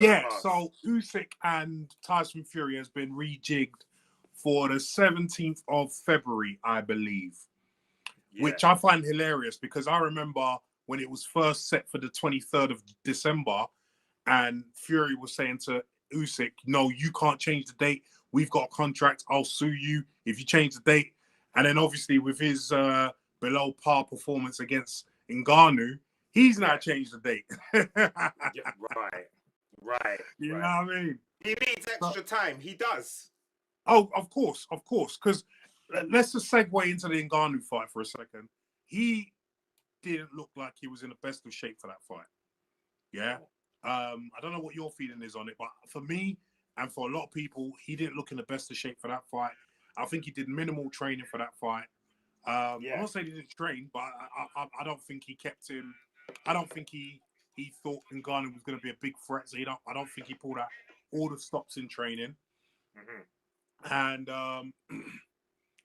Yeah, so Usyk and Tyson Fury has been rejigged for the 17th of February, I believe, which I find hilarious because I remember when it was first set for the 23rd of December and Fury was saying to Usyk, no, you can't change the date. We've got a contract. I'll sue you if you change the date. And then obviously with his below par performance against Ngannou, he's now changed the date. Right. You know what I mean? He needs extra time. He does. Oh, of course. Because let's just segue into the Ngannou fight for a second. He didn't look like he was in the best of shape for that fight. Yeah. I don't know what your feeling is on it, but for me and for a lot of people, he didn't look in the best of shape for that fight. I think he did minimal training for that fight. I'm not saying he didn't train, but I don't think he kept him. I don't think he thought Ngannou was going to be a big threat. So I don't think he pulled out all the stops in training. And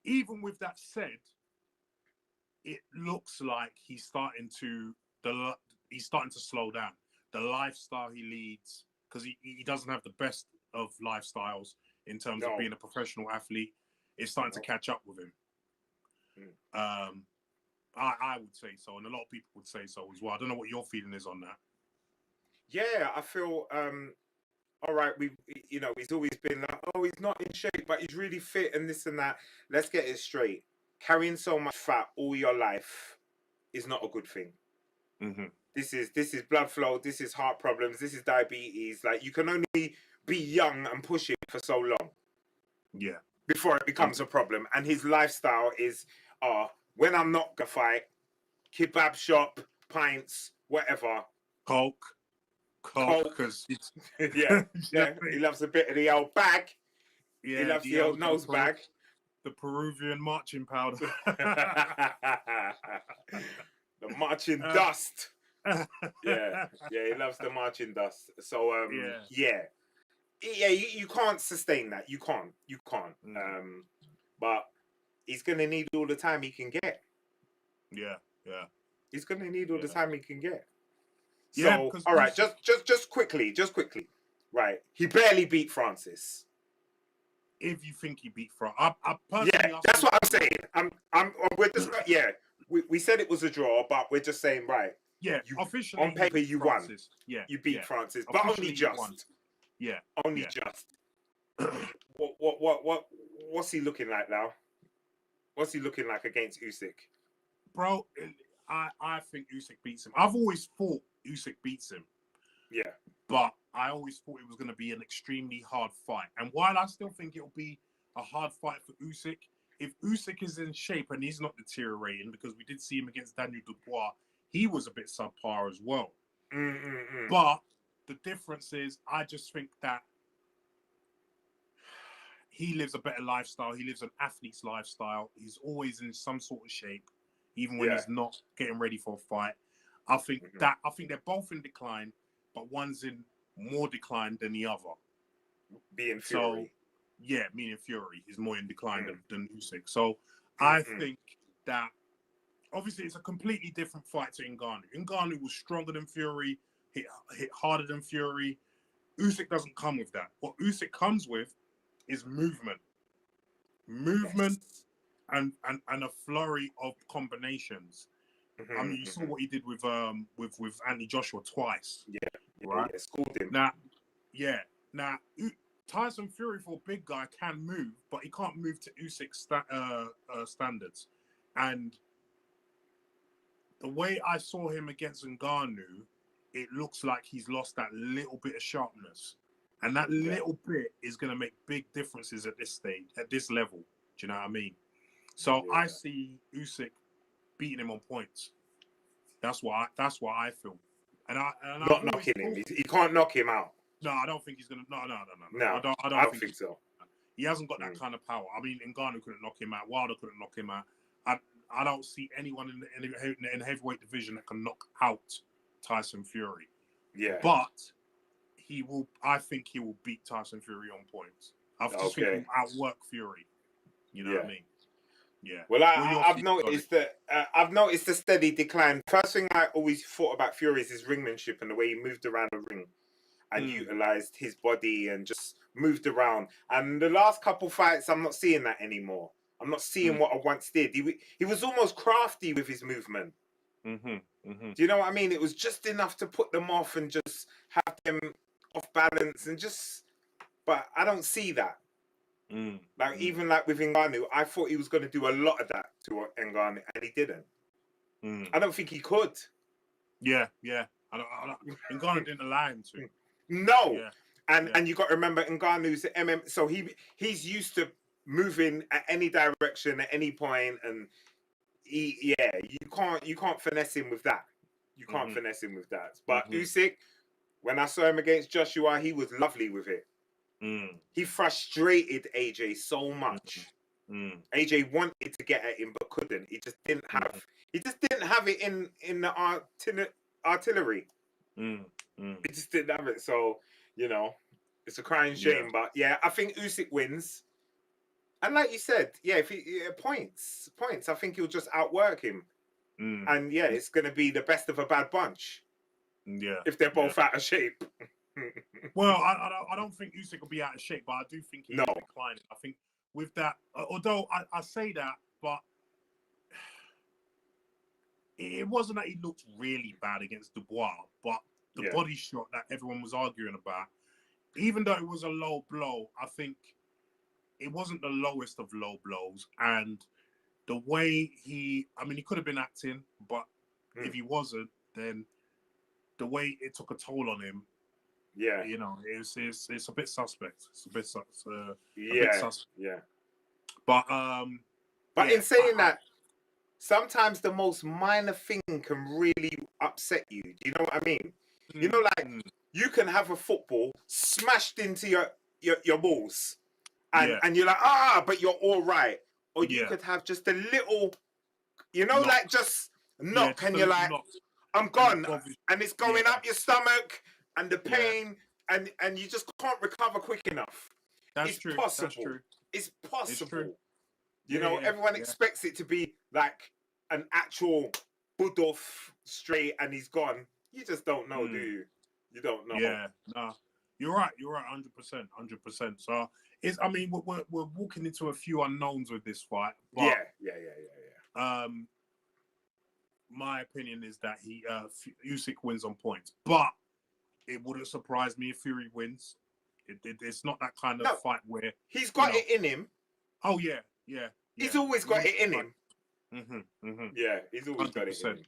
even with that said, it looks like he's starting to slow down. The lifestyle he leads, because he doesn't have the best of lifestyles in terms of being a professional athlete, is starting to catch up with him. I would say so, and a lot of people would say so as well. I don't know what your feeling is on that. Yeah, I feel all right. He's always been like, oh, he's not in shape, but he's really fit and this and that. Let's get it straight. Carrying so much fat all your life is not a good thing. This is blood flow. This is heart problems. This is diabetes. Like, you can only be young and push it for so long. Yeah. Before it becomes a problem. And his lifestyle is, when I'm not gonna fight, kebab shop, pints, whatever. Coke, because he loves a bit of the old bag. Yeah, he loves the old nose bag. The Peruvian marching powder. The marching dust. Yeah, he loves the marching dust. So you can't sustain that. You can't. But he's gonna need all the time he can get. Yeah. He's gonna need all the time he can get. So, all right, just quickly. Right, he barely beat Francis. If you think he beat Francis, I personally, that's what I'm saying. We're just we said it was a draw, but we're just saying, right. Yeah, officially on paper you Francis. won. Yeah, you beat Francis, but only just. Yeah, only just. What's he looking like now? What's he looking like against Usyk? Bro, I think Usyk beats him. I've always thought Usyk beats him. Yeah. But I always thought it was going to be an extremely hard fight. And while I still think it'll be a hard fight for Usyk, if Usyk is in shape and he's not deteriorating, because we did see him against Daniel Dubois, he was a bit subpar as well. But the difference is, I just think that he lives a better lifestyle. He lives an athlete's lifestyle. He's always in some sort of shape, even when he's not getting ready for a fight. I think they're both in decline, but one's in more decline than the other. Being Fury. So, meaning Fury is more in decline than Usyk. So I think that obviously it's a completely different fight to Ngannou. Ngannou was stronger than Fury, hit harder than Fury. Usyk doesn't come with that. What Usyk comes with is movement. And a flurry of combinations. I mean, you saw what he did with Anthony Joshua twice. Right? Yeah, schooled him. Now, Tyson Fury, for a big guy, can move, but he can't move to Usyk's standards. And the way I saw him against Ngannou, it looks like he's lost that little bit of sharpness. And that little bit is going to make big differences at this stage, at this level. Do you know what I mean? So I see Usyk beating him on points. That's what I feel. And not knocking him. He can't knock him out. No, I don't think he's gonna. No. I don't think so. He hasn't got that kind of power. I mean, Ngannou couldn't knock him out. Wilder couldn't knock him out. I don't see anyone in the heavyweight division that can knock out Tyson Fury. Yeah. But he will. I think he will beat Tyson Fury on points. I just think he'll outwork Fury. You know what I mean? Yeah. Well, I've noticed that I've noticed a steady decline. First thing I always thought about Fury is his ringmanship and the way he moved around the ring. and utilized his body and just moved around. And the last couple fights, I'm not seeing that anymore. I'm not seeing what I once did. He was almost crafty with his movement. Do you know what I mean? It was just enough to put them off and just have them off balance and just. But I don't see that. Like even like with Ngannou, I thought he was going to do a lot of that to Ngannou, and he didn't. I don't think he could. Yeah. Ngannou didn't allow him to. No. Yeah. And you got to remember Ngannou's so he's used to moving at any direction at any point, and you can't finesse him with that. You can't finesse him with that. But Usyk, when I saw him against Joshua, he was lovely with it. He frustrated AJ so much. AJ wanted to get at him but couldn't. He just didn't have. He just didn't have it in the artillery. He just didn't have it. So it's a crying shame. But yeah, I think Usyk wins. And like you said, if he points, I think he'll just outwork him. And yeah, it's going to be the best of a bad bunch. Yeah, if they're both out of shape. Well, I don't think Usyk will be out of shape, but I do think he's declining. I think with that, although I say that, but it wasn't that he looked really bad against Dubois, but the body shot that everyone was arguing about, even though it was a low blow, I think it wasn't the lowest of low blows. And the way he could have been acting, but if he wasn't, then the way it took a toll on him, it's a bit suspect. It's a bit suspect. Yeah. But in saying that, sometimes the most minor thing can really upset you. Do you know what I mean? You can have a football smashed into your balls, and you're like, but you're all right. Or you could have just a little, like just knock, and you're like, I'm gone, and it's going up your stomach, and the pain, and you just can't recover quick enough. It's true. Possible. That's true. It's possible. It's true. Everyone expects it to be like an actual Budov straight, and he's gone. You just don't know, do you? You don't know. Yeah, no, you're right. 100%. So we're walking into a few unknowns with this fight. But, my opinion is that Usyk wins on points, but it wouldn't surprise me if Fury wins. It's not that kind of fight where he's got it in him. Oh yeah. He's always got it in him. Yeah, he's always got it in him.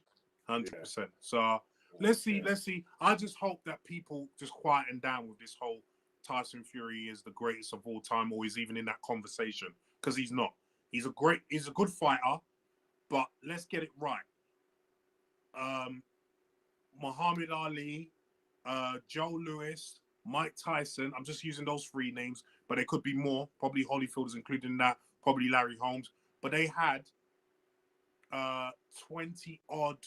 100%. So let's see. I just hope that people just quieten down with this whole Tyson Fury is the greatest of all time, or he's even in that conversation, because he's not. He's a good fighter, but let's get it right. Muhammad Ali, Joe Louis, Mike Tyson. I'm just using those three names, but there could be more. Probably Holyfield is included in that. Probably Larry Holmes. But they had 20 odd,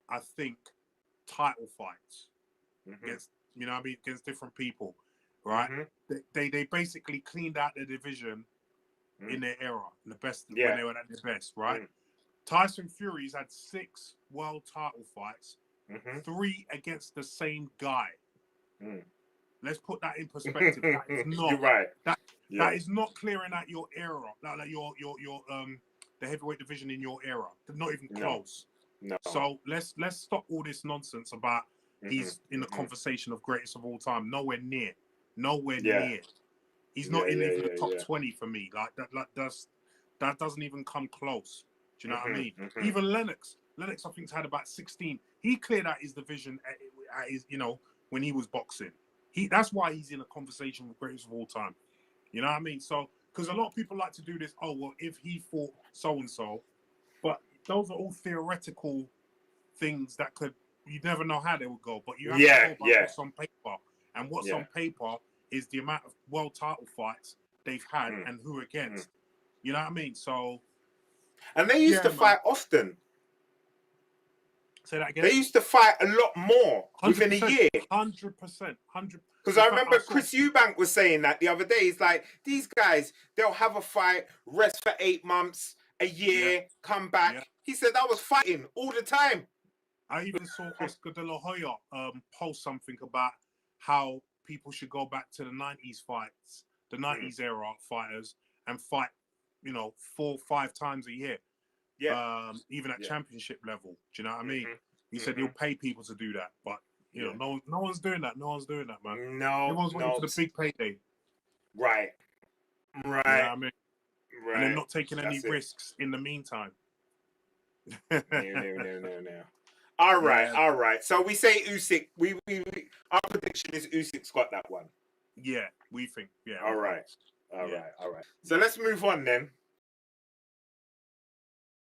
I think, title fights against against different people, right? They basically cleaned out their division in their era, in the best when they were at their best, right? Tyson Fury's had 6 world title fights, 3 against the same guy. Let's put that in perspective. That is not. You're right. That is not clearing out your era, like your the heavyweight division in your era. They're not even close. No. So let's stop all this nonsense about he's in the conversation of greatest of all time. Nowhere near. He's not in even the top 20 for me. Like that doesn't even come close. Do you know what I mean? Even Lennox, I think's had about 16. He cleared out his division at his, when he was boxing. That's why he's in a conversation with greatest of all time. You know what I mean? So, because a lot of people like to do this, if he fought so-and-so, but those are all theoretical things that you never know how they would go, but you have to go by what's on paper. And what's on paper is the amount of world title fights they've had and who against. You know what I mean? So... And they used to fight often. Say that again? They used to fight a lot more within a year. 100%. Because I remember Chris Eubank was saying that the other day. He's like, these guys, they'll have a fight, rest for 8 months, a year, come back. Yeah. He said that was fighting all the time. I even saw Oscar De La Hoya post something about how people should go back to the 90s fights, the 90s era fighters, and fight, 4 or 5 times a year. Yeah. Even at championship level. Do you know what I mean? Mm-hmm. He said he'll pay people to do that, but you know, no one's doing that. No one's doing that, man. No, Everyone's waiting for the big payday. Right. You know what I mean? Right. And they're not taking any risks in the meantime. No. All right. So we say Usyk. We our prediction is Usyk's got that one. Yeah, we think. Yeah. All right. So let's move on then.